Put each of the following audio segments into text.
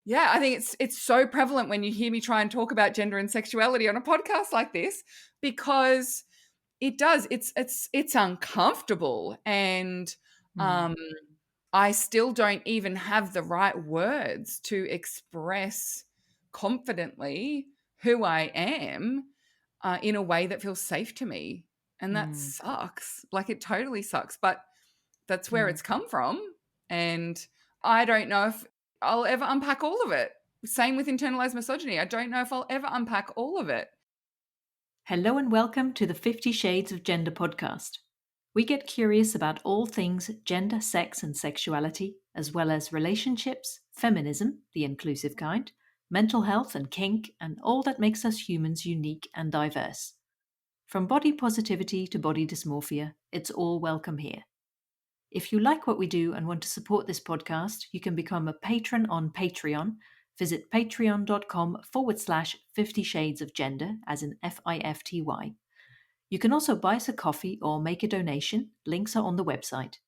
Yeah, I think it's so prevalent when you hear me try and talk about gender and sexuality on a podcast like this, because it does. It's uncomfortable, and Mm, um, I still don't even have the right words to express confidently who I am in a way that feels safe to me, and that mm, sucks. Like, it totally sucks, but that's where mm. it's come from, and I don't know if I'll ever unpack all of it. Same with internalized misogyny. I don't know if I'll ever unpack all of it. Hello and welcome to the 50 Shades of Gender podcast. We get curious about all things gender, sex, and sexuality, as well as relationships, feminism, the inclusive kind, mental health and kink, and all that makes us humans unique and diverse. From body positivity to body dysmorphia, it's all welcome here. If you like what we do and want to support this podcast, you can become a patron on Patreon. Visit patreon.com/50 Shades of Gender, as in FIFTY. You can also buy us a coffee or make a donation. Links are on the website.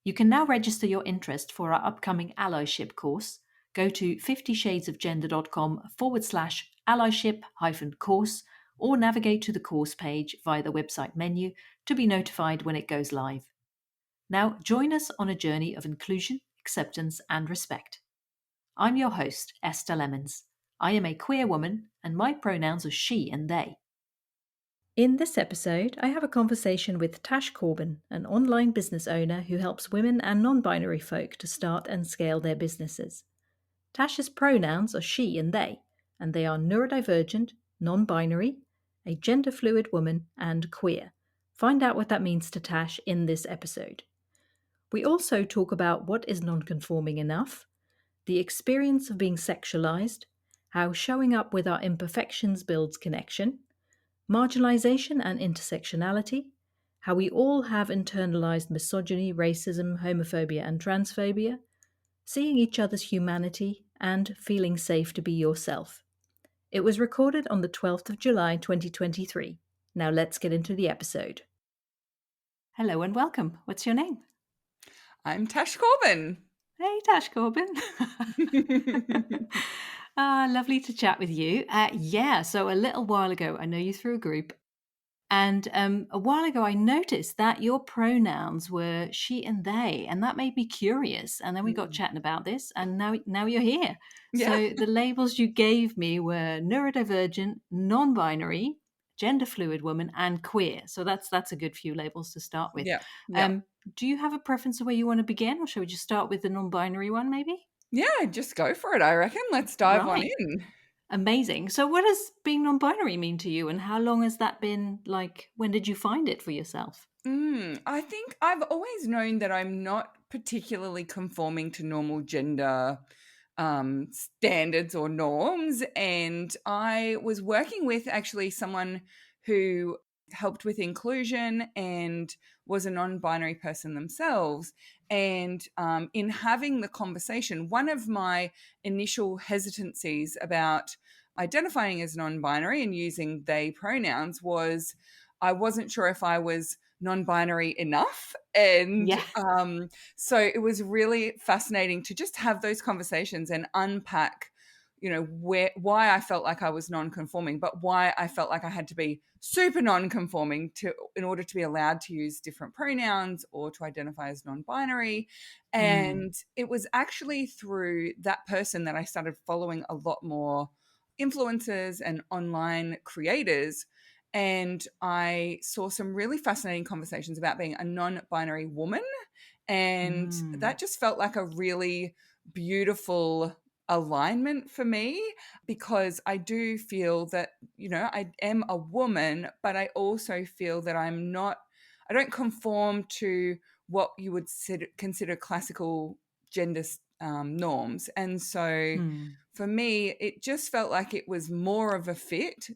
You can now register your interest for our upcoming allyship course. Go to 50shadesofgender.com/allyship-course or navigate to the course page via the website menu to be notified when it goes live. Now, join us on a journey of inclusion, acceptance, and respect. I'm your host, Esther Lemons. I am a queer woman, and my pronouns are she and they. In this episode, I have a conversation with TASH CORBIN, an online business owner who helps women and non-binary folk to start and scale their businesses. Tash's pronouns are she and they are neurodivergent, non-binary, a gender-fluid woman, and queer. Find out what that means to Tash in this episode. We also talk about what is non-conforming enough, the experience of being sexualized, how showing up with our imperfections builds connection, marginalisation and intersectionality, how we all have internalized misogyny, racism, homophobia, and transphobia, seeing each other's humanity, and feeling safe to be yourself. It was recorded on the 12th of July 2023. Now let's get into the episode. Hello and welcome. What's your name? I'm Tash Corbin. Hey, Tash Corbin. Lovely to chat with you. So a little while ago, I know you through a group, and a while ago I noticed that your pronouns were she and they, and that made me curious. And then we got chatting about this, and now you're here. Yeah. So the labels you gave me were neurodivergent, non-binary, gender fluid woman, and queer. So that's a good few labels to start with. Yeah. Yeah. Um, do you have a preference of where you want to begin, or shall we just start with the non-binary one, maybe? Yeah, just go for it, I reckon. Let's dive on Right. in. Amazing. So what does being non-binary mean to you, and how long has that been, like, when did you find it for yourself? I think I've always known that I'm not particularly conforming to normal gender standards or norms. And I was working with actually someone who helped with inclusion and was a non-binary person themselves. And in having the conversation, one of my initial hesitancies about identifying as non-binary and using they pronouns was I wasn't sure if I was non-binary enough. And Yeah. so it was really fascinating to just have those conversations and unpack, why I felt like I was non-conforming, but why I felt like I had to be super non-conforming in order to be allowed to use different pronouns or to identify as non-binary. Mm, And it was actually through that person that I started following a lot more influencers and online creators, and I saw some really fascinating conversations about being a non-binary woman. And mm, that just felt like a really beautiful alignment for me, because I do feel that, I am a woman, but I also feel that I don't conform to what you would consider classical gender norms. And so mm. for me, it just felt like it was more of a fit.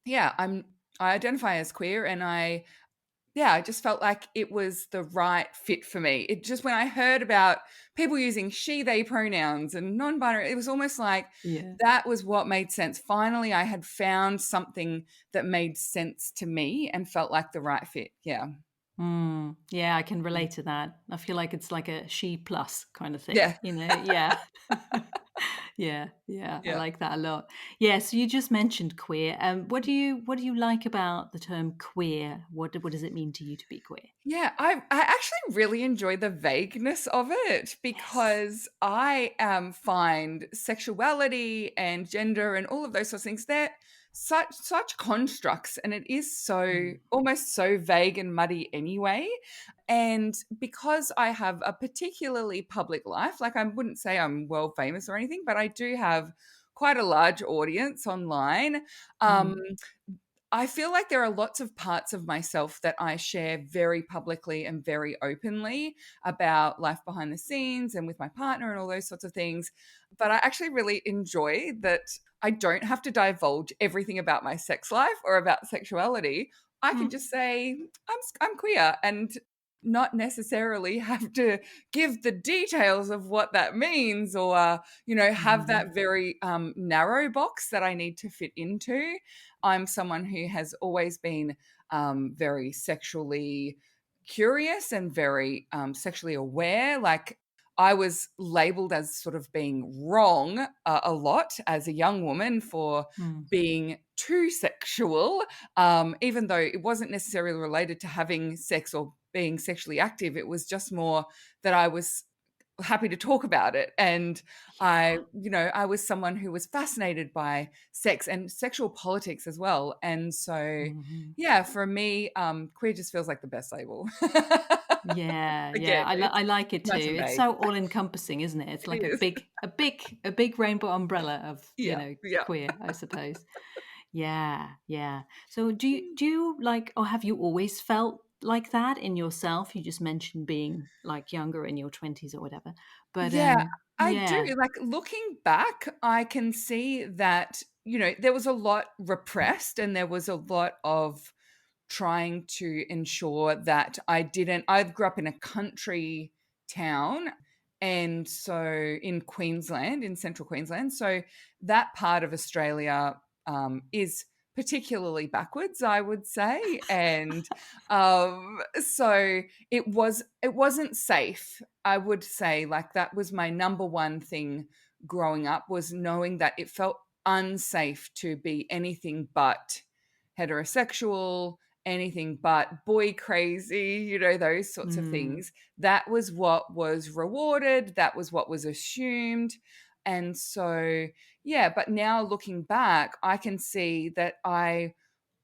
Yeah, I identify as queer, and I just felt like it was the right fit for me. It just, when I heard about people using she they pronouns and non-binary, it was almost like Yeah. that was what made sense. Finally, I had found something that made sense to me and felt like the right fit. Yeah. Yeah, I can relate to that. I feel like it's like a she plus kind of thing, Yeah. Yeah. Yeah, yeah, I Yeah. like that a lot. Yeah, so you just mentioned queer. What do you like about the term queer? What does it mean to you to be queer? Yeah, I actually really enjoy the vagueness of it Yes. because I find sexuality and gender and all of those sorts of things, they're such constructs, and it is so Mm, almost so vague and muddy anyway. And because I have a particularly public life, like I wouldn't say I'm world famous or anything, but I do have quite a large audience online. Um, mm, I feel like there are lots of parts of myself that I share very publicly and very openly about life behind the scenes and with my partner and all those sorts of things. But I actually really enjoy that I don't have to divulge everything about my sex life or about sexuality. I can mm, just say I'm queer and not necessarily have to give the details of what that means or have mm, that very narrow box that I need to fit into. I'm someone who has always been very sexually curious and very sexually aware. Like, I was labeled as sort of being wrong a lot as a young woman for mm, being too sexual, even though it wasn't necessarily related to having sex or being sexually active. It was just more that I was happy to talk about it. And yeah. I was someone who was fascinated by sex and sexual politics as well. And so, Mhm. yeah, for me, queer just feels like the best label. Yeah, yeah, Again, I it's like it too. nice and It's vague. so all encompassing, isn't it? It's It like a is. big, a big, a big rainbow umbrella of, Yeah, yeah. queer, I suppose. Yeah, yeah. So do you like, or have you always felt like that in yourself? You just mentioned being like younger in your 20s or whatever. But Yeah, I do. yeah. Like, looking back, I can see that, there was a lot repressed and there was a lot of trying to ensure that I grew up in a country town, and so in Queensland, in central Queensland. So that part of Australia is particularly backwards, I would say. And so it wasn't safe. I would say, like, that was my number one thing growing up, was knowing that it felt unsafe to be anything but heterosexual, anything but boy crazy, those sorts of Mm, things. That was what was rewarded, that was what was assumed. And so, yeah, but now looking back, I can see that I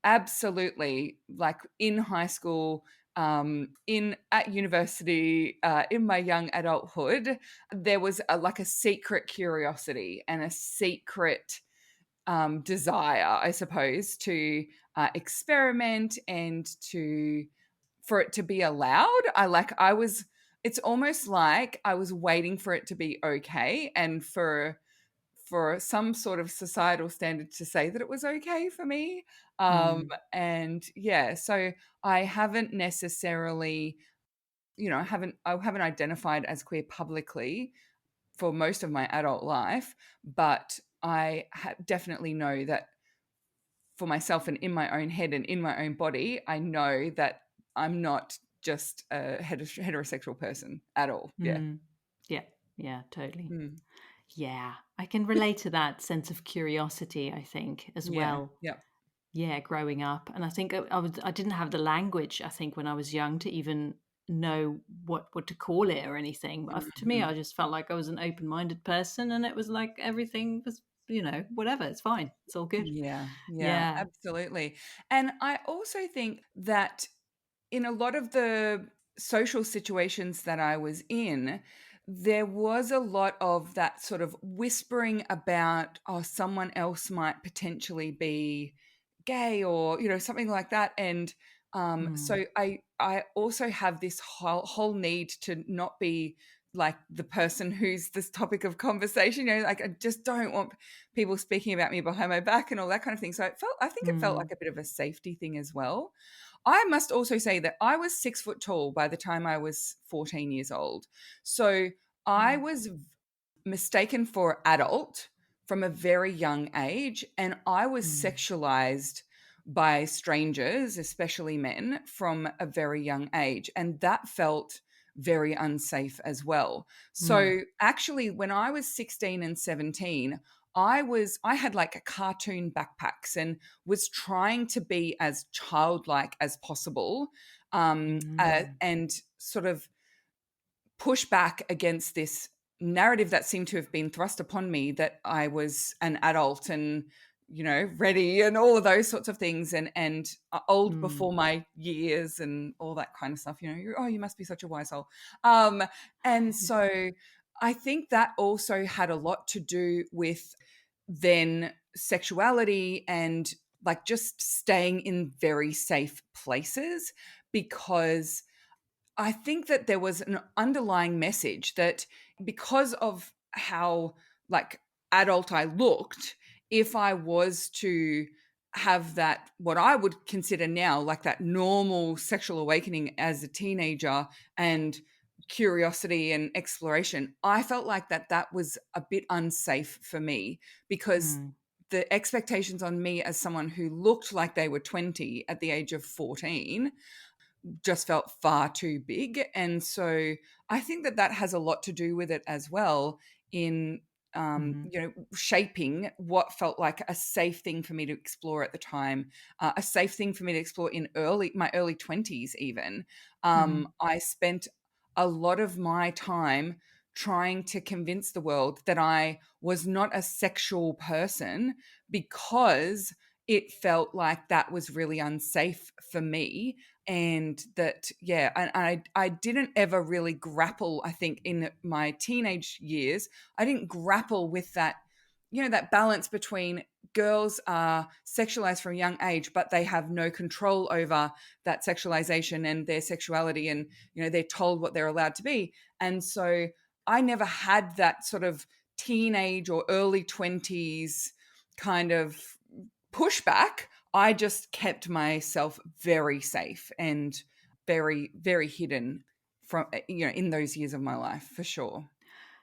absolutely, like, in high school, in at university, in my young adulthood, there was like a secret curiosity and a secret desire, I suppose, to experiment and to for it to be allowed. It's almost like I was waiting for it to be okay and for some sort of societal standard to say that it was okay for me. mm, And yeah, so I haven't necessarily, I haven't identified as queer publicly for most of my adult life, but I definitely know that for myself and in my own head and in my own body, I know that I'm not just a heterosexual person at all. Yeah. mm. Yeah, yeah, totally. Mm. Yeah, I can relate to that sense of curiosity, I think, as Yeah. well. Yeah. Yeah, growing up, and I think I didn't have the language, I think, when I was young to even know what to call it or anything. But to me, Mhm. I just felt like I was an open-minded person, and it was like everything was, whatever, it's fine. It's all good. Yeah. Yeah. Yeah. Absolutely. And I also think that in a lot of the social situations that I was in, there was a lot of that sort of whispering about, oh, someone else might potentially be gay or, something like that. And Mm, so I also have this whole need to not be like the person who's this topic of conversation, like, I just don't want people speaking about me behind my back and all that kind of thing. So I think it felt mm, like a bit of a safety thing as well. I must also say that I was 6 foot tall by the time I was 14 years old. So I mm, was mistaken for adult from a very young age, and I was mm, sexualized by strangers, especially men, from a very young age. And that felt very unsafe as well. Mm. So actually, when I was 16 and 17, I had like cartoon backpacks and was trying to be as childlike as possible, Mm. and sort of push back against this narrative that seemed to have been thrust upon me that I was an adult and, ready and all of those sorts of things, and old Mm. before my years and all that kind of stuff. Oh, you must be such a wise soul. Um, and so I think that also had a lot to do with then sexuality and like just staying in very safe places, because I think that there was an underlying message that because of how like adult I looked, if I was to have that, what I would consider now like that normal sexual awakening as a teenager and curiosity and exploration, I felt like that was a bit unsafe for me, because Mm. the expectations on me as someone who looked like they were 20 at the age of 14 just felt far too big. And so I think that has a lot to do with it as well in Mhm. shaping what felt like a safe thing for me to explore at the time, a safe thing for me to explore in my early 20s even. Mhm. I spent a lot of my time trying to convince the world that I was not a sexual person, because it felt like that was really unsafe for me. And that, yeah, and I didn't ever really grapple, I think in my teenage years I didn't grapple with that, that balance between girls are sexualized from a young age but they have no control over that sexualization and their sexuality, and they're told what they're allowed to be. And so I never had that sort of teenage or early 20s kind of pushback. I just kept myself very safe and very, very hidden from, in those years of my life, for sure.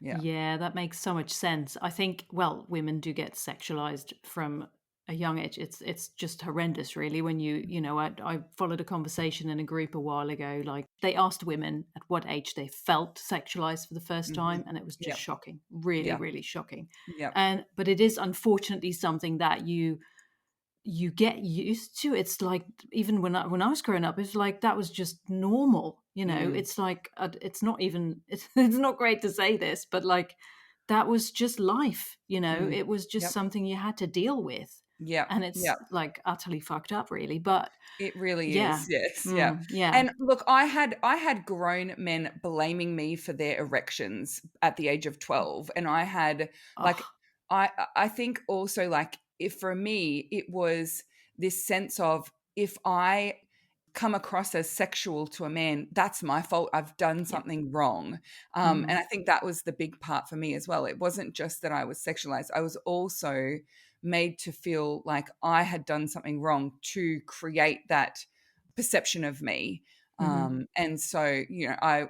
Yeah. Yeah, that makes so much sense. I think, well, women do get sexualized from a young age. It's just horrendous, really. When I followed a conversation in a group a while ago. Like they asked women at what age they felt sexualized for the first Hmm. time, and it was just Yep. shocking, really, Yeah. really shocking. Yep. And but it is unfortunately something that you get used to. It's like even when I was growing up, it's like that was just normal. Mm. It's like it's not even it's not great to say this, but like that was just life. Mm. It was just Yep. something you had to deal with, Yep. and it's Yep. like utterly fucked up, really. But It really is. yeah, Yes. Yeah. yeah, And look, I had grown men blaming me for their erections at the age of 12, and I had like oh, I think also like if for me it was this sense of, if I come across as sexual to a man, that's my fault. I've done yeah, something wrong. And mm, I think that was the big part for me as well. It wasn't just that I was sexualized. I was also made to feel like I had done something wrong to create that perception of me. hmm, And so, I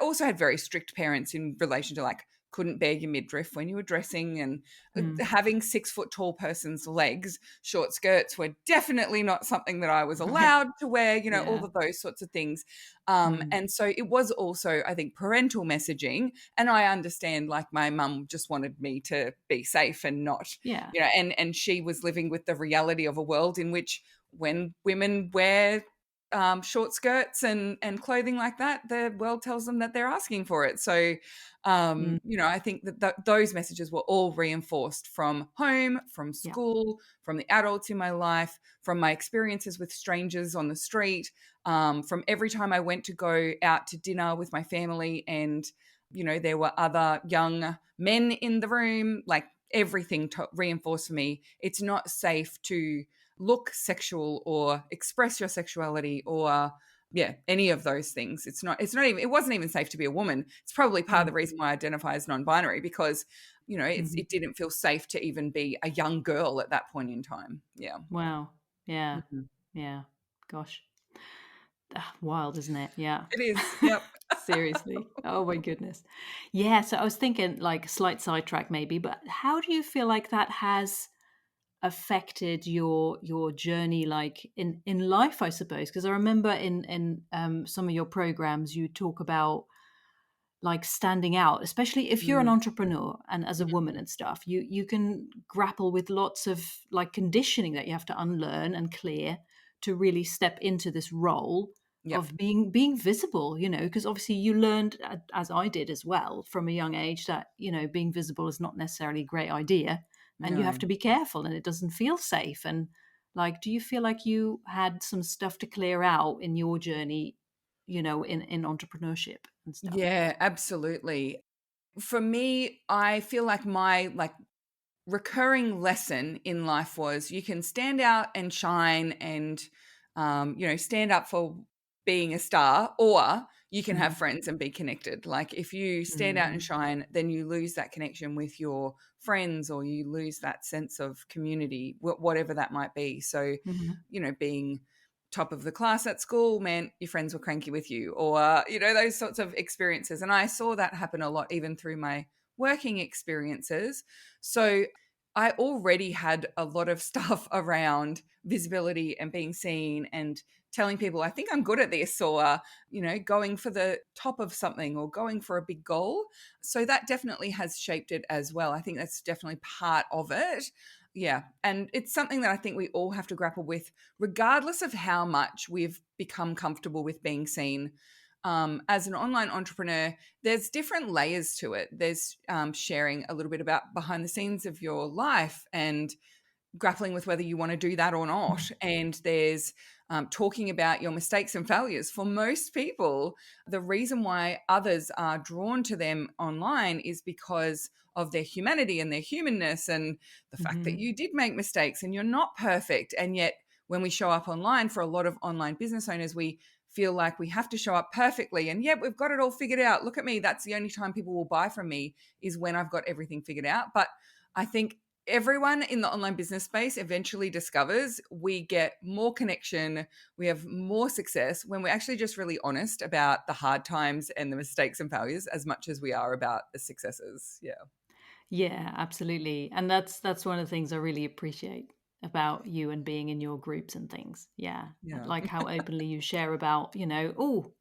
also had very strict parents in relation to like couldn't bare your midriff when you were dressing, and mm, having 6 foot tall person's legs, short skirts were definitely not something that I was right, allowed to wear, all yeah, of those sorts of things. mm, And so it was also, I think, parental messaging. And I understand like my mum just wanted me to be safe and not, yeah, and she was living with the reality of a world in which when women wear short skirts and clothing like that, the world tells them that they're asking for it. So, mm, I think that those messages were all reinforced from home, from yeah, school, from the adults in my life, from my experiences with strangers on the street, from every time I went to go out to dinner with my family and, there were other young men in the room, like everything reinforced for me. It's not safe to look sexual or express your sexuality or any of those things. It's not even, it wasn't even safe to be a woman. It's probably part of mm, the reason why I identify as non-binary, because hmm. it didn't feel safe to even be a young girl at that point in time. Yeah. Wow, yeah, Mhm. yeah, gosh. Wild, isn't it? Yeah. It is. Yep. Seriously. Oh my goodness. Yeah, so I was thinking like slight sidetrack maybe, but how do you feel like that has affected your journey, like in life, I suppose? Because I remember in some of your programs you talk about like standing out, especially if you're an Mm, entrepreneur and as a mm, woman and stuff, you can grapple with lots of like conditioning that you have to unlearn and clear to really step into this role yep. of being visible, because obviously you learned, as I did as well from a young age, that being visible is not necessarily a great idea, and you have No. to be careful, and it doesn't feel safe. And like, do you feel like you had some stuff to clear out in your journey, in entrepreneurship and stuff? Yeah, absolutely. For me, I feel like my recurring lesson in life was you can stand out and shine and stand up for being a star, or you can have Mhm. friends and be connected. Like if you stand out and Mhm. shine, then you lose that connection with your friends, or you lose that sense of community, whatever that might be. So Mhm. being top of the class at school meant your friends were cranky with you, or those sorts of experiences. And I saw that happen a lot even through my working experiences. So I already had a lot of stuff around visibility and being seen and telling people I think I'm good at this, or going for the top of something or going for a big goal. So that definitely has shaped it as well. I think that's definitely part of it. Yeah, and it's something that I think we all have to grapple with, regardless of how much we've become comfortable with being seen. As an online entrepreneur, there's different layers to it. There's sharing a little bit about behind the scenes of your life and grappling with whether you want to do that or not. And there's talking about your mistakes and failures. For most people, the reason why others are drawn to them online is because of their humanity and their humanness, and the fact that Mhm. you did make mistakes and you're not perfect. And yet, when we show up online, for a lot of online business owners, we feel like we have to show up perfectly. And yet, we've got it all figured out. Look at me. That's the only time people will buy from me, is when I've got everything figured out. But I think everyone in the online business space eventually discovers we get more connection, we have more success when we're actually just really honest about the hard times and the mistakes and failures as much as we are about the successes. Yeah. Yeah, absolutely. And that's one of the things I really appreciate about you and being in your groups and things. Yeah. I Yeah. like how openly you share about, oh,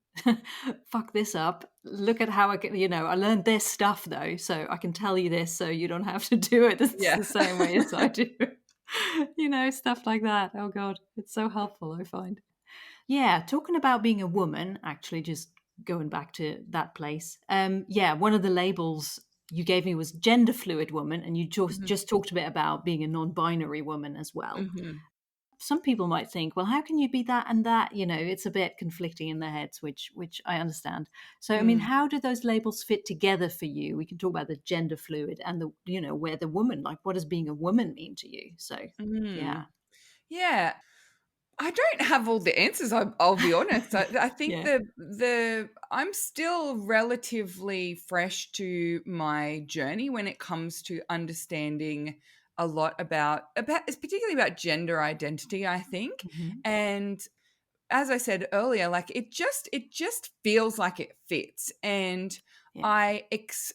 fuck this up. Look at how I can, I learned this stuff though, so I can tell you this so you don't have to do it Yeah. the same way as I do. Stuff like that. Oh God, it's so helpful, I find. Yeah, talking about being a woman, actually, just going back to that place. Yeah, one of the labels you gave me was gender fluid woman, and you just Mhm. just talked a bit about being a non-binary woman as well. Mhm. Some people might think, well, how can you be that and that? It's a bit conflicting in their heads, which I understand. So, I mean, Mm. how do those labels fit together for you? We can talk about the gender fluid and the, where the woman, like, what does being a woman mean to you? So, yeah, Mm. Yeah. I don't have all the answers. I'll be honest. I think yeah. the I'm still relatively fresh to my journey when it comes to understanding a lot about it's particularly about gender identity, I think. Hmm. And as I said earlier, like it just feels like it fits. And Yeah.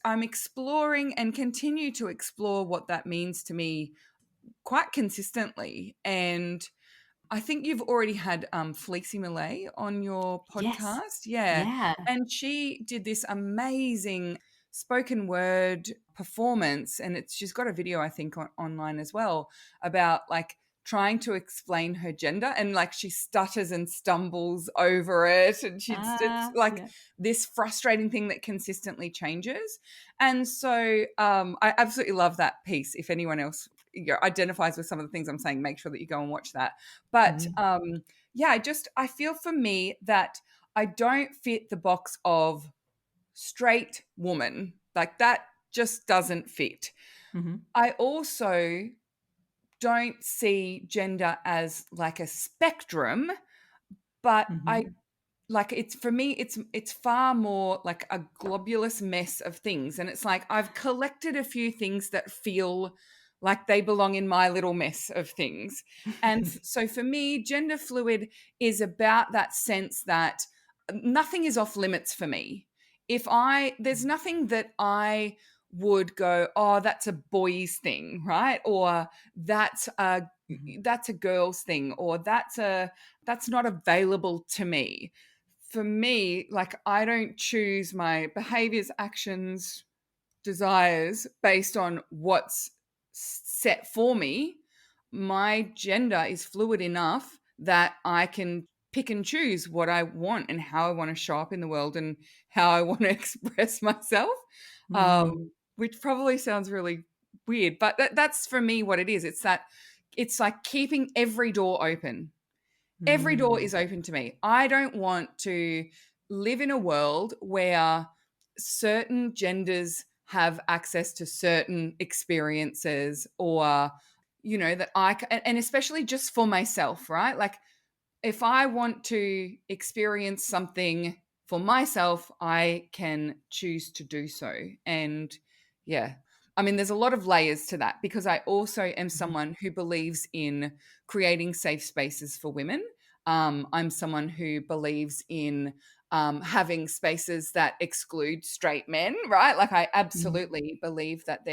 I'm exploring and continue to explore what that means to me quite consistently. And I think you've already had Fleecy Malay on your Yes. podcast. Yeah. Yeah. And she did this amazing spoken word performance. And she's got a video, I think, online as well, about like trying to explain her gender, and like she stutters and stumbles over it. And it's like Yeah. this frustrating thing that consistently changes. And so I absolutely love that piece. If anyone else identifies with some of the things I'm saying, make sure that you go and watch that. But Mhm. yeah, I feel for me that I don't fit the box of straight woman. Like that just doesn't fit. Mhm. I also don't see gender as like a spectrum, but I Mhm. like it's for me it's far more like a globulous mess of things, and it's like I've collected a few things that feel like they belong in my little mess of things. And so for me, gender fluid is about that sense that nothing is off limits for me. If I There's nothing that I would go, oh, that's a boys thing, right? Or that's a Mhm. that's a girl's thing, or that's not available to me. For me, like, I don't choose my behaviors, actions, desires based on what's set for me. My gender is fluid enough that I can pick and choose what I want and how I want to show up in the world and how I want to express myself. Mhm. Which probably sounds really weird, but that's for me what it is. It's like keeping every door open. Every door Mm. is open to me. I don't want to live in a world where certain genders have access to certain experiences, or, that and especially just for myself, right? Like, if I want to experience something for myself, I can choose to do so. And yeah, I mean, there's a lot of layers to that because I also am Mhm. someone who believes in creating safe spaces for women. I'm someone who believes in having spaces that exclude straight men, right? Like, I Mhm. absolutely believe that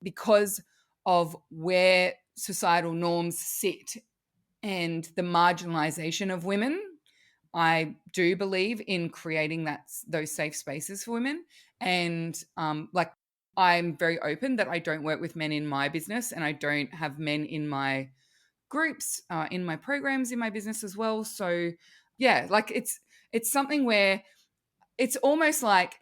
because of where societal norms sit and the marginalization of women, I do believe in creating those safe spaces for women. And like, I'm very open that I don't work with men in my business, and I don't have men in my groups, in my programs, in my business as well. So yeah, like, it's something where it's almost like,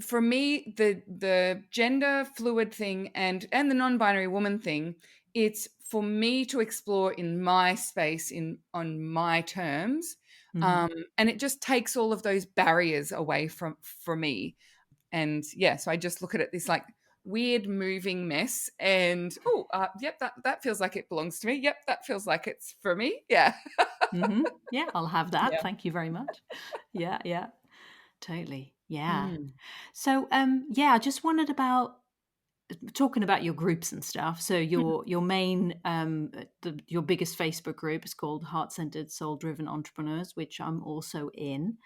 for me, the gender fluid thing and the non-binary woman thing, it's for me to explore in my space, in on my terms. Mhm. um and it just takes all of those barriers away from me. And yeah, so I just look at it, this like weird moving mess, and oh, yep, that feels like it belongs to me. Yep, that feels like it's for me. Yeah. Mhm. Yeah, I'll have that. Yeah. Thank you very much. Yeah, yeah. Totally. Yeah. Mm. So, yeah, I just wondered about talking about your groups and stuff. So your main your biggest Facebook group is called Heart Centered Soul Driven Entrepreneurs, which I'm also in,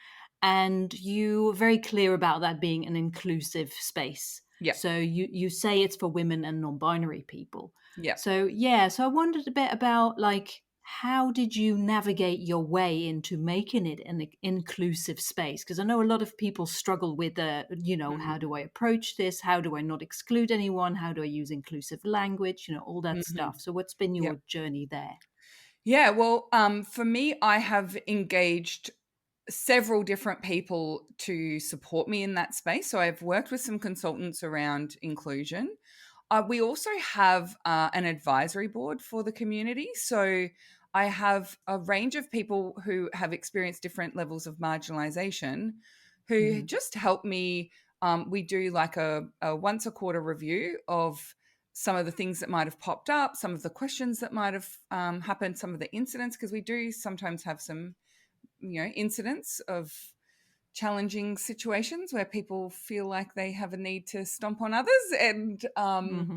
and you are very clear about that being an inclusive space. Yeah. So you say it's for women and non-binary people. Yeah. So yeah, so I wondered a bit about like how did you navigate your way into making it an inclusive space? Because I know a lot of people struggle with, how Mm. do I approach this? How do I not exclude anyone? How do I use inclusive language? All that Hmm. stuff. So, what's been Yeah. your journey there? Yeah, well, for me, I have engaged several different people to support me in that space. So I've worked with some consultants around inclusion. We also have an advisory board for the community. So I have a range of people who have experienced different levels of marginalization who Hmm. just help me. We do like a once a quarter review of some of the things that might have popped up, some of the questions that might have happened, some of the incidents, because we do sometimes have some, incidents of challenging situations where people feel like they have a need to stomp on others. And Hmm.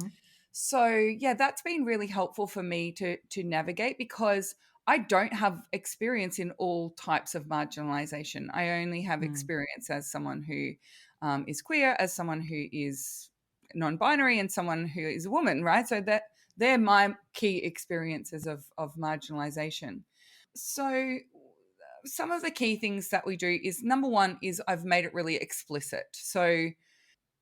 so yeah, that's been really helpful for me to navigate, because I don't have experience in all types of marginalization. I only have Mm. experience as someone who is queer, as someone who is non-binary, and someone who is a woman, right? So that they're my key experiences of marginalization. So some of the key things that we do is, number one is, I've made it really explicit. So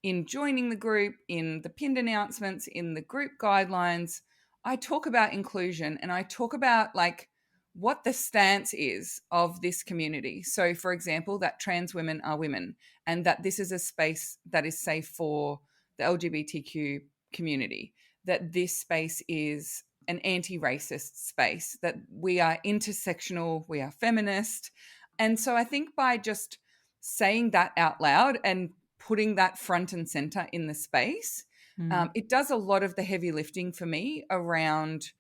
in joining the group, in the pinned announcements, in the group guidelines, I talk about inclusion, and I talk about like what the stance is of this community. So, for example, that trans women are women, and that this is a space that is safe for the LGBTQ community, that this space is an anti racist space, that we are intersectional, we are feminist. And so I think by just saying that out loud and putting that front and center in the space, Mm. it does a lot of the heavy lifting for me around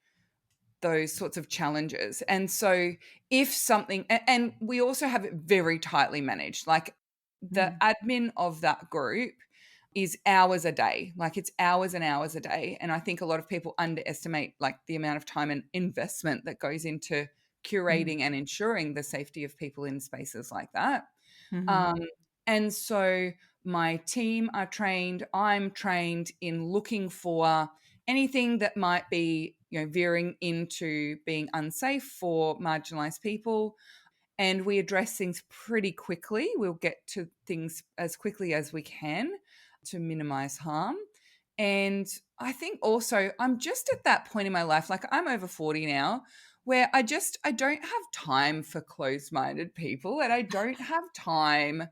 those sorts of challenges. And so, if something, and we also have it very tightly managed, like the Mm. admin of that group is hours a day, like it's hours and hours a day. And I think a lot of people underestimate like the amount of time and investment that goes into Mm. curating and ensuring the safety of people in spaces like that. Hmm. um, and so my team are trained. I'm trained in looking for anything that might be, veering into being unsafe for marginalized people. And we address things pretty quickly. We'll get to things as quickly as we can to minimize harm. And I think also I'm just at that point in my life, like I'm over 40 now, where I don't have time for closed-minded people, and I don't have time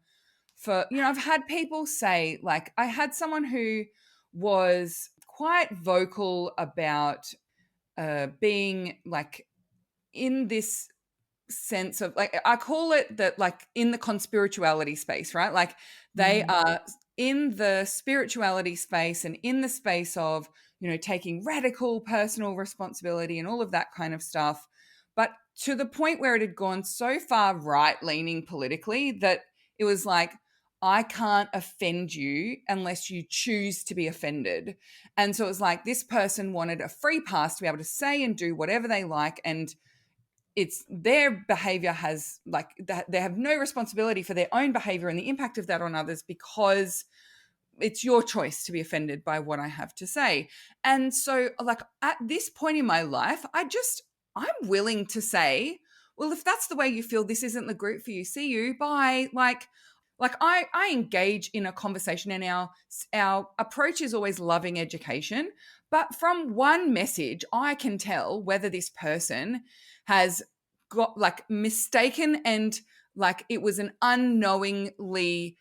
for, I've had people say, like, I had someone who was quite vocal about being like in this sense of, like, I call it that, like, in the conspirituality space, right? Like they Mm. are in the spirituality space and in the space of, taking radical personal responsibility and all of that kind of stuff. But to the point where it had gone so far right leaning politically that it was like, I can't offend you unless you choose to be offended. And so it was like this person wanted a free pass to be able to say and do whatever they like. And it's their behavior has, like, they have no responsibility for their own behavior and the impact of that on others, because it's your choice to be offended by what I have to say. And so, like, at this point in my life, I'm willing to say, well, if that's the way you feel, this isn't the group for you. See you. Bye. Like I engage in a conversation, and our approach is always loving education. But from one message, I can tell whether this person has got, like, mistaken, and like it was an unknowingly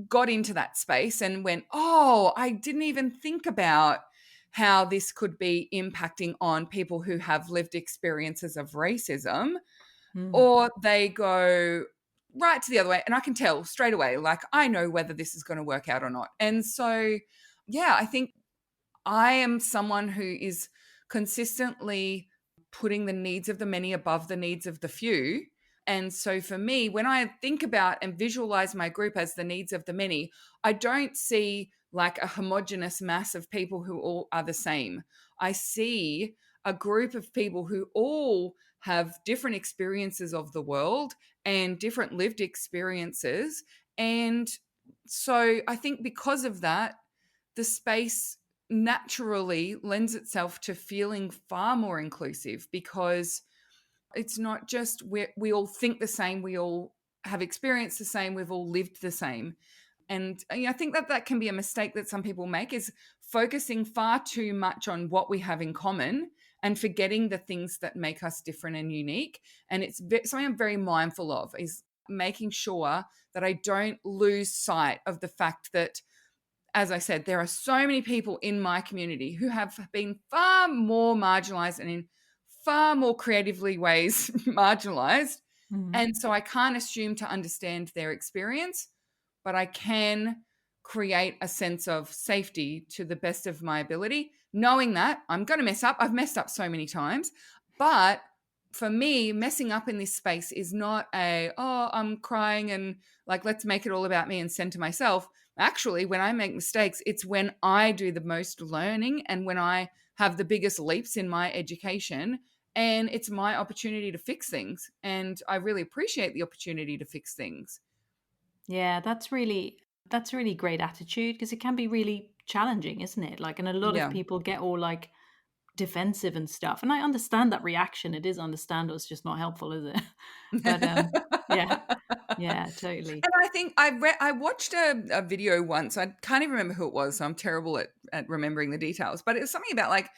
got into that space and went, oh, I didn't even think about how this could be impacting on people who have lived experiences of racism. Mm. Or they go right to the other way. And I can tell straight away, like, I know whether this is going to work out or not. And so, yeah, I think I am someone who is consistently putting the needs of the many above the needs of the few. And so for me, when I think about and visualize my group as the needs of the many, I don't see like a homogenous mass of people who all are the same. I see a group of people who all have different experiences of the world and different lived experiences. And so I think because of that, the space naturally lends itself to feeling far more inclusive, because it's not just we all think the same, we all have experienced the same, we've all lived the same. And I think that can be a mistake that some people make, is focusing far too much on what we have in common and forgetting the things that make us different and unique. And it's something I'm very mindful of, is making sure that I don't lose sight of the fact that, as I said, there are so many people in my community who have been far more marginalized and in far more creatively ways marginalized. Mm. And so I can't assume to understand their experience, but I can create a sense of safety to the best of my ability, knowing that I'm going to mess up. I've messed up so many times. But for me, messing up in this space is not I'm crying and like, let's make it all about me and center myself. Actually, when I make mistakes, it's when I do the most learning and when I have the biggest leaps in my education, and it's my opportunity to fix things. And I really appreciate the opportunity to fix things. Yeah, that's really great attitude, because it can be really challenging, isn't it? Like, and a lot of Yeah. people get all like defensive and stuff. And I understand that reaction. It is understandable. It's just not helpful, is it? But yeah, yeah, totally. And I think I watched a video once. I can't even remember who it was, so I'm terrible at remembering the details. But it was something about, like,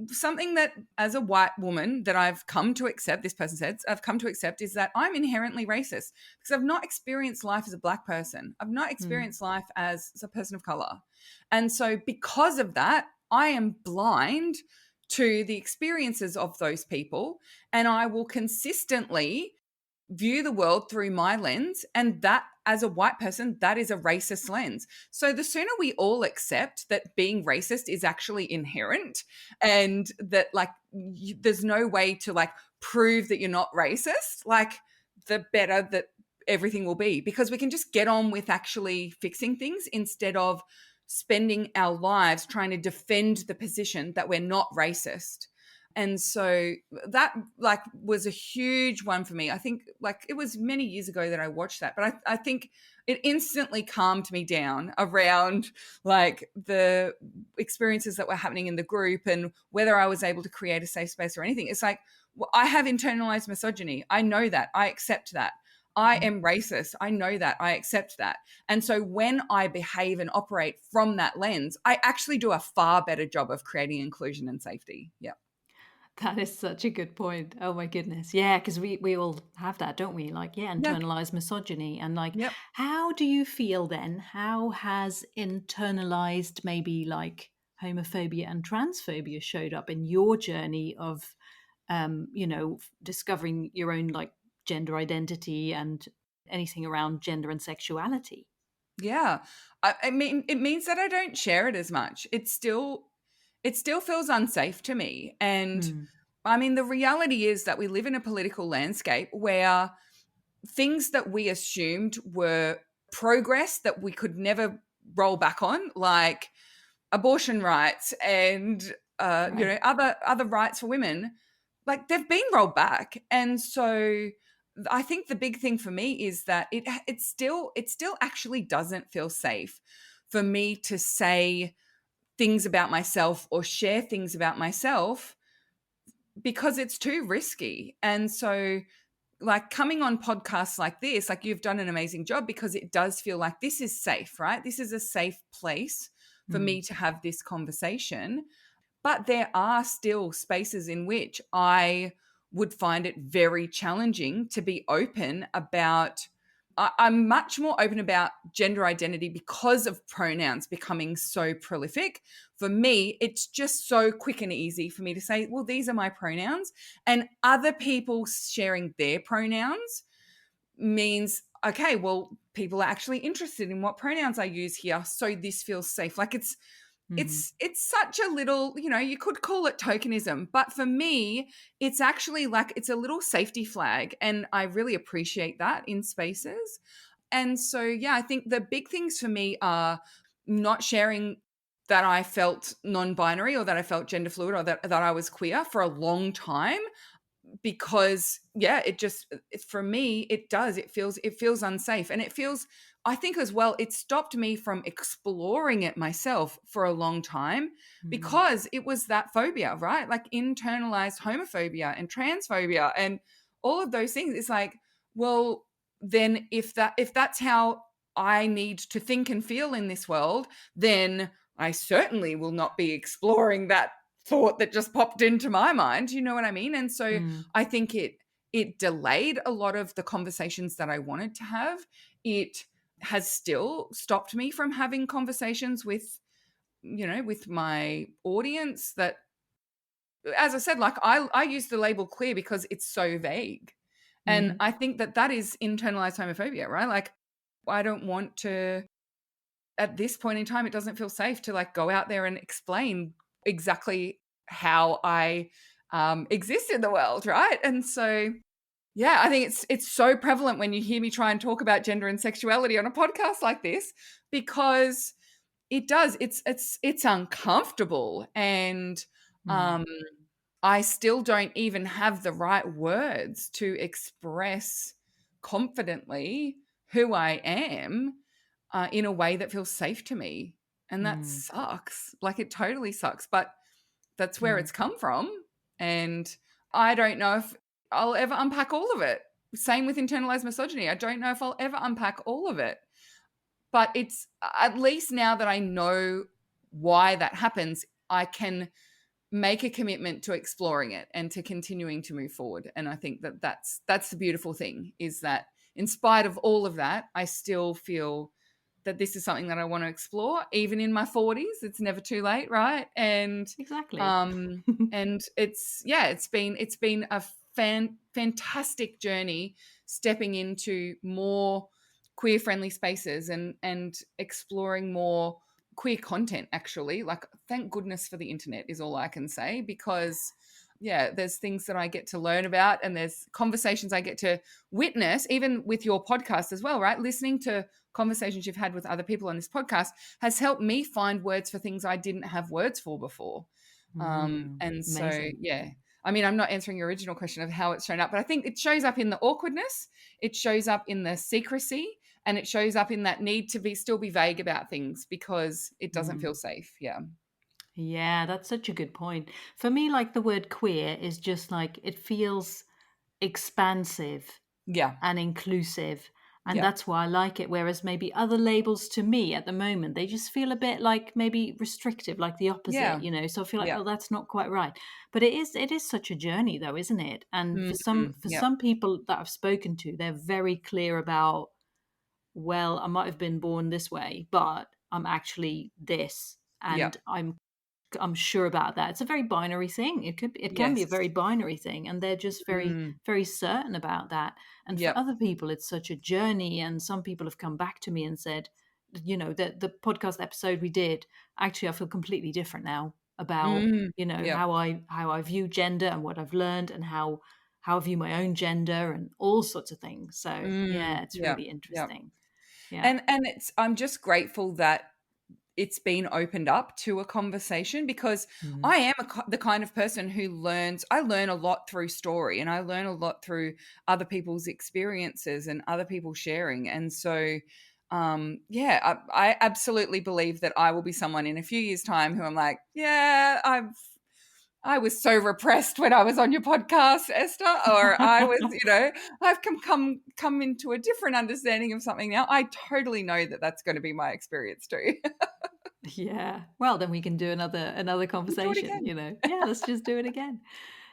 something that, as a white woman, that I've come to accept, this person said, I've come to accept, is that I'm inherently racist because I've not experienced life as a black person. I've not Mm. experienced life as a person of color. And so because of that, I am blind to the experiences of those people, and I will consistently view the world through my lens, and that, as a white person, that is a racist lens. So the sooner we all accept that being racist is actually inherent, and that, like, there's no way to, like, prove that you're not racist, like, the better that everything will be, because we can just get on with actually fixing things instead of spending our lives trying to defend the position that we're not racist. And so that, was a huge one for me. I think, it was many years ago that I watched that, but I think it instantly calmed me down around like the experiences that were happening in the group and whether I was able to create a safe space or anything. It's like, well, I have internalized misogyny. I know that. I accept that. I am racist. I know that. I accept that. And so when I behave and operate from that lens, I actually do a far better job of creating inclusion and safety. Yeah. That is such a good point. Oh my goodness. Yeah, because we all have that, don't we? Like, yeah, Yeah. internalized misogyny. And like, Yep. how do you feel then? How has internalized maybe like homophobia and transphobia showed up in your journey of discovering your own like gender identity and anything around gender and sexuality? Yeah. I mean, it means that I don't share it as much. It still feels unsafe to me. And Hmm. I mean, the reality is that we live in a political landscape where things that we assumed were progress that we could never roll back on, like abortion rights and Right. other rights for women, like they've been rolled back. And so I think the big thing for me is that it still actually doesn't feel safe for me to say things about myself or share things about myself because it's too risky. And so like coming on podcasts like this, like you've done an amazing job because it does feel like this is safe, right? This is a safe place for Hmm. me to have this conversation. But there are still spaces in which I would find it very challenging to be open about. I'm much more open about gender identity because of pronouns becoming so prolific. For me, it's just so quick and easy for me to say, well, these are my pronouns. And other people sharing their pronouns means, okay, well, people are actually interested in what pronouns I use here. So this feels safe. Like Hmm. it's such a little, you could call it tokenism, but for me it's actually like it's a little safety flag, and I really appreciate that in spaces. And so yeah, I think the big things for me are not sharing that I felt non-binary or that I felt gender fluid or that I was queer for a long time, because yeah, for me it feels unsafe, and it feels, I think as well, it stopped me from exploring it myself for a long time Hmm. because it was that phobia, right? Like internalized homophobia and transphobia and all of those things. It's like, well, then if that's how I need to think and feel in this world, then I certainly will not be exploring that thought that just popped into my mind. You know what I mean? And so Hmm. I think it delayed a lot of the conversations that I wanted to have. It has still stopped me from having conversations with my audience that, as I said, like I use the label queer because it's so vague. And Hmm. I think that is internalized homophobia, right? Like I don't want to, at this point in time, it doesn't feel safe to like go out there and explain exactly how I exist in the world, right? And so, yeah, I think it's so prevalent when you hear me try and talk about gender and sexuality on a podcast like this, because it does. It's uncomfortable, and Hmm. um, I still don't even have the right words to express confidently who I am in a way that feels safe to me. And that Hmm. sucks. Like it totally sucks, but that's where Hmm. it's come from. And I don't know if I'll ever unpack all of it. Same with internalized misogyny. I don't know if I'll ever unpack all of it. But it's at least now that I know why that happens, I can make a commitment to exploring it and to continuing to move forward. And I think that's the beautiful thing, is that in spite of all of that, I still feel that this is something that I want to explore even in my 40s. It's never too late, right? And Exactly. um and it's been a fantastic journey stepping into more queer friendly spaces and exploring more queer content, actually. Like thank goodness for the internet is all I can say, because yeah, there's things that I get to learn about and there's conversations I get to witness, even with your podcast as well, right? Listening to conversations you've had with other people on this podcast has helped me find words for things I didn't have words for before. And so Amazing. yeah, I mean, I'm not answering your original question of how it's shown up, but I think it shows up in the awkwardness, it shows up in the secrecy, and it shows up in that need to still be vague about things because it doesn't Mm. feel safe. Yeah. Yeah, that's such a good point. For me, like the word queer is just like it feels expansive Yeah. and inclusive. And Yeah. that's why I like it. Whereas maybe other labels to me at the moment, they just feel a bit like maybe restrictive, like the opposite, Yeah. you know. So I feel like, Yeah. oh, that's not quite right. But it is such a journey though, isn't it? And for some Mhm. for Yep. some people that I've spoken to, they're very clear about, well, I might have been born this way, but I'm actually this. And Yep. I'm sure about that. It's a very binary thing. It can be a Yes. very binary thing, and they're just very Mm. very certain about that. And for Yep. other people, it's such a journey. And some people have come back to me and said, you know, that the podcast episode we did, actually, I feel completely different now about, Mm. you know, Yep. how I view gender and what I've learned and how I view my own gender and all sorts of things. So yeah, it's Yep. really Yep. interesting. Yeah. And it's I'm just grateful that it's been opened up to a conversation because Mhm. I am the kind of person who I learn a lot through story and I learn a lot through other people's experiences and other people sharing. And so, yeah, I absolutely believe that I will be someone in a few years' time who I'm like, yeah, I was so repressed when I was on your podcast, Esther, or I was, I've come into a different understanding of something now. I totally know that that's going to be my experience too. Yeah. Well, then we can do another We'll do it conversation, again. you know. Yeah, let's just do it again.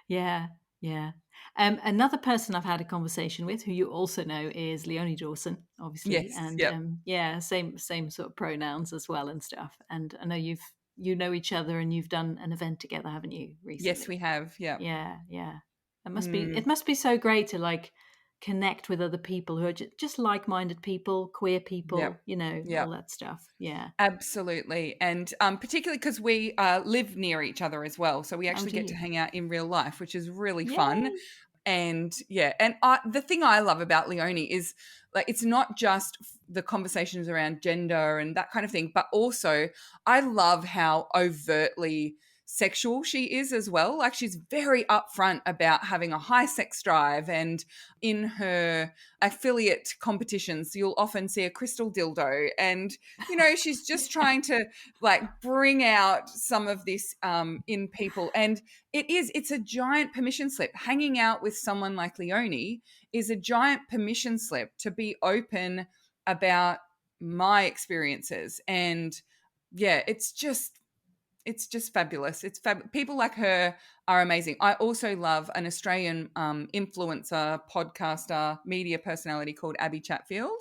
Yeah. Yeah. Another person I've had a conversation with who you also know is Leonie Dawson, obviously. Yes. And Yep. yeah, same sort of pronouns as well and stuff. And I know you know each other and you've done an event together, haven't you, Yes, recently? we have. Yep. Yeah, yeah. Mm, It must be so great to like connect with other people who are just like-minded people, queer yep. people, you know, Yep. all that stuff. Yeah. Absolutely. And particularly because we live near each other as well. So we Oh, actually do get to you? hang out in real life, which is really fun. Yay. And yeah, and the thing I love about Leonie is like it's not just the conversations around gender and that kind of thing, but also I love how overtly sexual she is as well. Like she's very upfront about having a high sex drive, and in her affiliate competitions you'll often see a crystal dildo, and she's just trying to like bring out some of this in people. And it's a giant permission slip. Hanging out with someone like Leonie is a giant permission slip to be open about my experiences. And yeah, it's just fabulous. People like her are amazing. I also love an Australian influencer, podcaster, media personality called Abby Chatfield,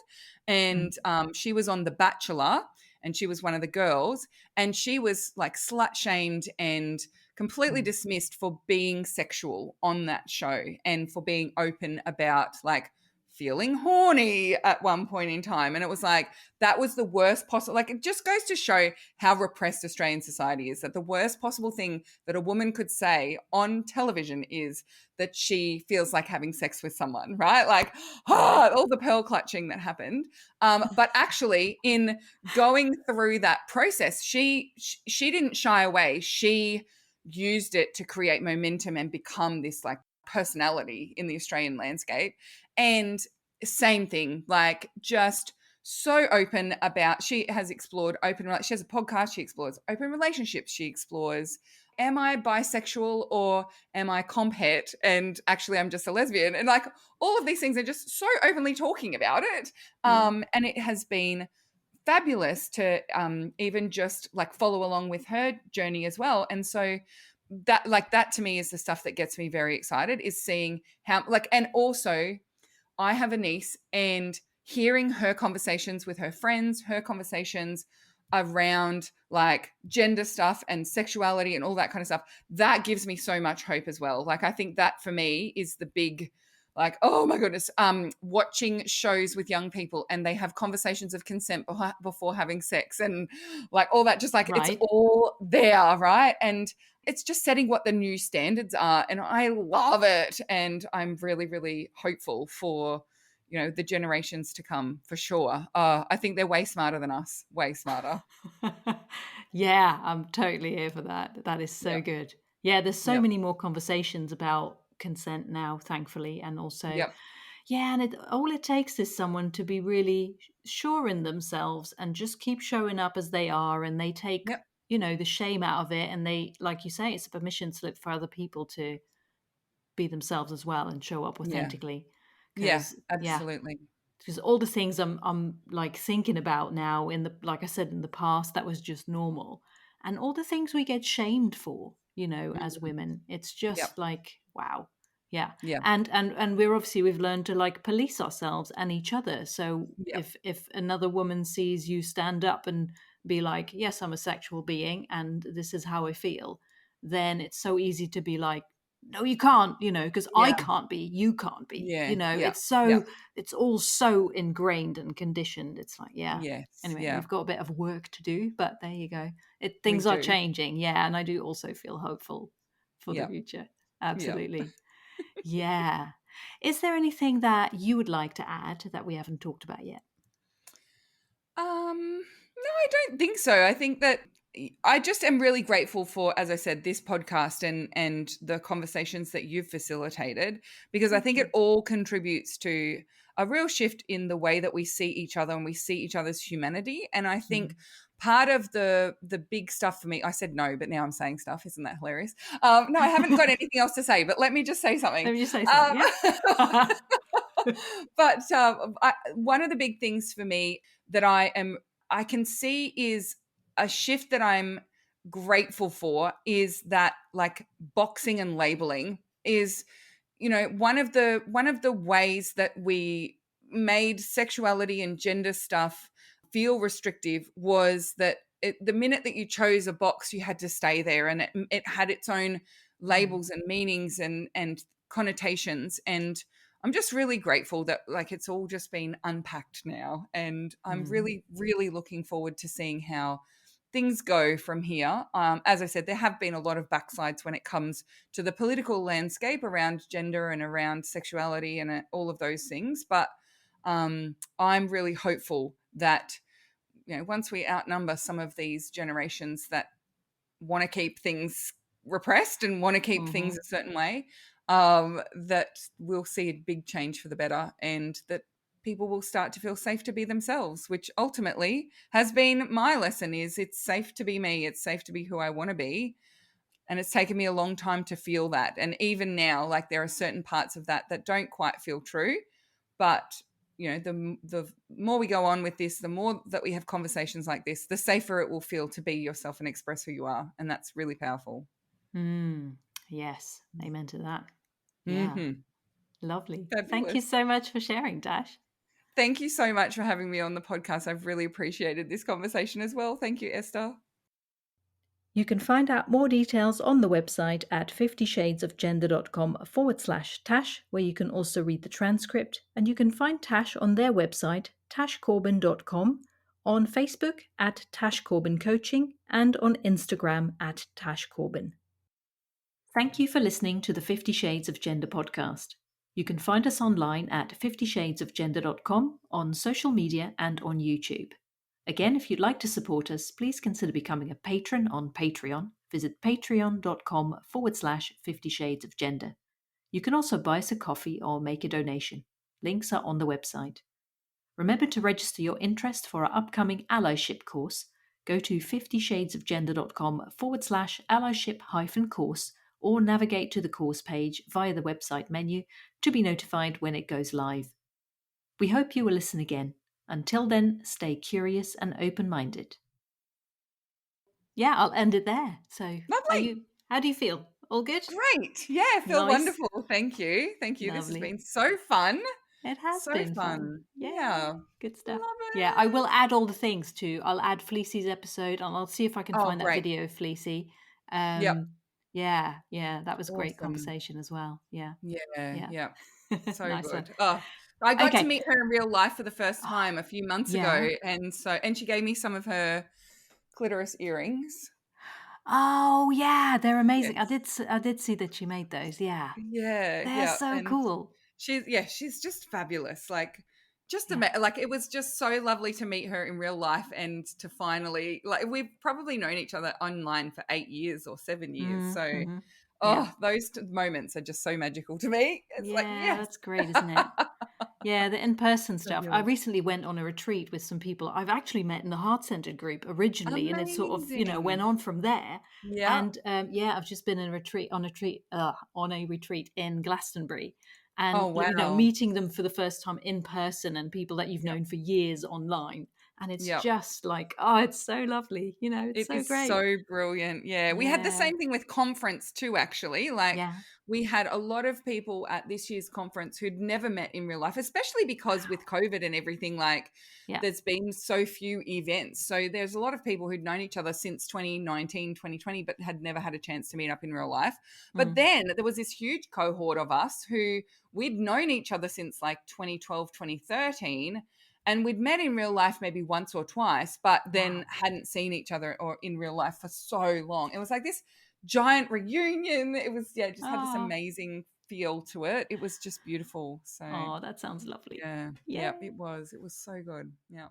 Mm, and she was on The Bachelor, and she was one of the girls, and she was like slut shamed and completely mm. dismissed for being sexual on that show and for being open about like feeling horny at one point in time. And it was like that was the worst possible, like it just goes to show how repressed Australian society is, that the worst possible thing that a woman could say on television is that she feels like having sex with someone, right? Like, Right. all the pearl clutching that happened. But actually, in going through that process, she didn't shy away. She used it to create momentum and become this like personality in the Australian landscape. And same thing, like just so open about, she has explored she has a podcast, she explores open relationships, she explores, am I bisexual or am I comphet, and actually I'm just a lesbian, and like all of these things are just so openly talking about it. Yeah. And it has been fabulous to even just like follow along with her journey as well. And so that to me is the stuff that gets me very excited, is seeing how like, and also I have a niece, and hearing her conversations with her friends, her conversations around like gender stuff and sexuality and all that kind of stuff, that gives me so much hope as well. Like I think that for me is the big, like, oh my goodness, watching shows with young people and they have conversations of consent before having sex and like all that, just like it's Right. all there, right? And it's just setting what the new standards are, and I love it. And I'm really really hopeful for the generations to come, for sure. I think they're way smarter than us, way smarter. Yeah, I'm totally here for that. That is so Yep. good. Yeah, there's so Yep. many more conversations about consent now, thankfully, and also, Yep. Yeah, and all it takes is someone to be really sure in themselves and just keep showing up as they are, and they take, Yep. the shame out of it, and they, like you say, it's a permission slip for other people to be themselves as well and show up Yeah. authentically. Yeah, Because absolutely. because all the things I'm like thinking about now, in the like I said, in the past, that was just normal, and all the things we get shamed for, as Mm. women, it's Yep. just like, wow. Yeah. Yeah. And we've learned to like police ourselves and each other. So Yep. if another woman sees you stand up and be like, yes, I'm a sexual being and this is how I feel, then it's so easy to be like, no, you can't, because I Yeah. can't be, you can't be, Yeah. Yep. it's Yep. so, it's all so ingrained and conditioned. It's like, yeah. Yes. Anyway, Yeah. we've got a bit of work to do, but there you go. We Things are do. changing, yeah, and I do also feel hopeful for the Yep. future. Yep. Absolutely. Yeah. Is there anything that you would like to add that we haven't talked about yet? No, I don't think so. I think that I just am really grateful for, as I said, this podcast and the conversations that you've facilitated, because I Thank think it you. all contributes to a real shift in the way that we see each other and we see each other's humanity. And I think Mm. part of the big stuff for me, I said no, but now I'm saying stuff. Isn't that hilarious? No, I haven't got anything else to say, but let me just say something. Let me just say something. Yeah. But one of the big things for me that I can see is a shift that I'm grateful for is that, like, boxing and labeling is, one of the ways that we made sexuality and gender stuff feel restrictive was that the minute that you chose a box, you had to stay there, and it had its own Mm. labels and meanings and connotations. And I'm just really grateful that, like, it's all just been unpacked now, and I'm Mm. really really looking forward to seeing how things go from here. As I said, there have been a lot of backslides when it comes to the political landscape around gender and around sexuality and all of those things. But I'm really hopeful that, once we outnumber some of these generations that want to keep things repressed and want to keep things Mhm. a certain way, that we'll see a big change for the better, and that people will start to feel safe to be themselves, which ultimately has been my lesson: is it's safe to be me, it's safe to be who I want to be. And it's taken me a long time to feel that. And even now, like, there are certain parts of that don't quite feel true. But, the more we go on with this, the more that we have conversations like this, the safer it will feel to be yourself and express who you are. And that's really powerful. Mm. Yes. Amen to that. Yeah. Hmm. Lovely. Thank you Fabulous. so much for sharing, Dash. Thank you so much for having me on the podcast. I've really appreciated this conversation as well. Thank you, Esther. You can find out more details on the website at 50shadesofgender.com/Tash, where you can also read the transcript. And you can find Tash on their website, tashcorbin.com, on Facebook at Tash Corbin Coaching, and on Instagram at Tash Corbin. Thank you for listening to the 50 Shades of Gender podcast. You can find us online at 50shadesofgender.com, on social media, and on YouTube. Again, if you'd like to support us, please consider becoming a patron on Patreon. Visit patreon.com/50 Shades of Gender. You can also buy us a coffee or make a donation. Links are on the website. Remember to register your interest for our upcoming allyship course. Go to 50shadesofgender.com/allyship-course, or navigate to the course page via the website menu to be notified when it goes live. We hope you will listen again. Until then, stay curious and open-minded. Yeah, I'll end it there. So, Lovely. how do you feel? All good? Great. Yeah, I feel Nice. wonderful. Thank you. Thank you. This has Lovely. been so fun. It has So been fun. fun. Yeah, Yeah. good stuff. Love Yeah, I will it. add all the things too. I'll add Fleecy's episode, and I'll see if I can Oh, find that great. video of Fleecy. Yep. Yeah, that was a great Awesome. conversation as well. Yeah, Yeah, yeah, yeah. So nice one. good. Oh, I got to Okay. meet her in real life for the first time a few months Yeah. ago, and she gave me some of her clitoris earrings. Oh, yeah, they're amazing. Yes. I did see that you made those. Yeah, Yeah, they're yeah, so and cool. she's just fabulous. Like, Yeah. like, it was just so lovely to meet her in real life, and to finally, like, we've probably known each other online for 8 years or 7 years. So, Mm-hmm. Yeah. oh, those moments are just so magical to me. It's like, Yeah, yes. that's great, isn't it? Yeah, the in-person So stuff. I good. recently went on a retreat with some people I've actually met in the heart-centered group originally, and it sort of, went Amazing. on from there. Yep. And yeah, I've just been in a retreat on a retreat in Glastonbury, Oh, and wow. meeting them for the first time in person, and people that you've Yep. known for years online, and it's Yep. just like, oh, it's so lovely. It's It so is great. so brilliant. Yeah, we had the Yeah, same thing with conference too, actually. Like, yeah, we had a lot of people at this year's conference who'd never met in real life, especially because with wow, COVID and everything, like, yeah, there's been so few events. So there's a lot of people who'd known each other since 2019, 2020, but had never had a chance to meet up in real life. But mm, then there was this huge cohort of us who we'd known each other since like 2012, 2013, and we'd met in real life maybe once or twice, but then wow. hadn't seen each other or in real life for so long. It was like this giant reunion. It was, yeah, it just had this Oh, amazing feel to it. It was just beautiful. So oh, that sounds lovely. yeah, yeah, Yay. it was. It was so good. Yeah.